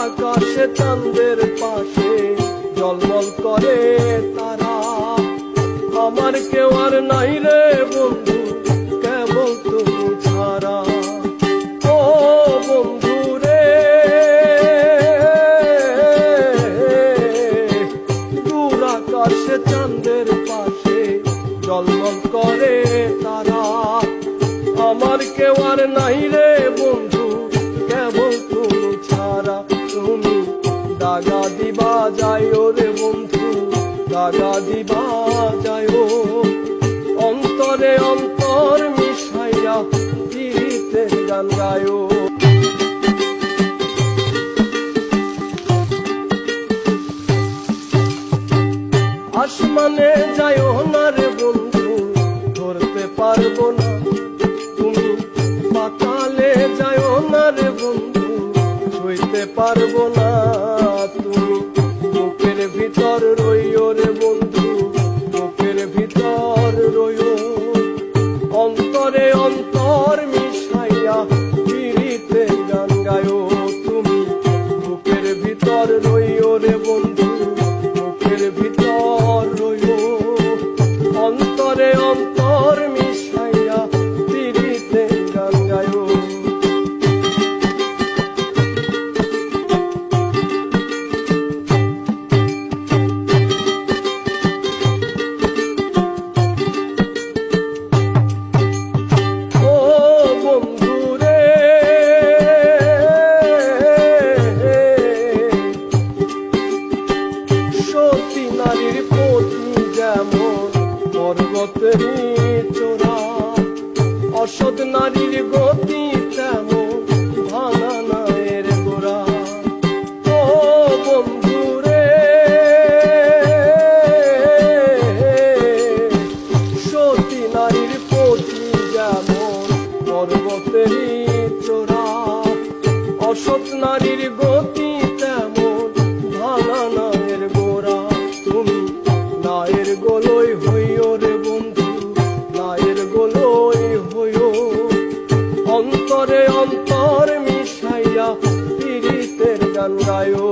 আকাশে চাঁদের পাশে ঝলমল করে তারা। আমার কেউ আর নাই রে বন্ধু, কেবল তুমি ছাড়া। ও বন্ধু রে, দূর আকাশে চাঁদের পাশে ঝলমল করে তারা। আমার কেউ আর নাই রে বন্ধু, কেবল তুমি ছাড়া। তুমি দাগা দিবা যাইও রে বন্ধু, দাগা দিবা যাইও। অন্তরে অন্তর মিশাইয়া গীতের গান গায়ো। আসমানে যাইও না রে বন্ধু, ধরতে পারবো না। তুমি পাতালে যাইও না রে বন্ধু, ছুঁইতে পারবো না। তুমি বুকের ভিতর রইও রে বন্ধু, বুকের ভিতর রইও। অন্তরে অন্তর মিশাইয়া পিরিতে গান গায়ো। তুমি বুকের ভিতর রইও রে বন্ধু, বুকের ভিতর রইও। অন্তরে অন্তর মিশাইয়া পিরিতে গান গায়ো। সতী নারীর প্রতি যেমন পর্বতেরই চোরা, অসৎ নারীর গতি তেমন ভাঙা নায়ের গোড়া। ও বন্ধু রে, সতী নারীর প্রতি যেমন পর্বতেরই চোরা, অসৎ নারীর গতি তেমন ভাঙা নায়ের গোড়া। তুমি নায়ের গোলই হইও রে বন্ধু, নায়ের গোলই হইও। অন্তরে অন্তর মিশাইয়া পিরিতের গান গায়ো।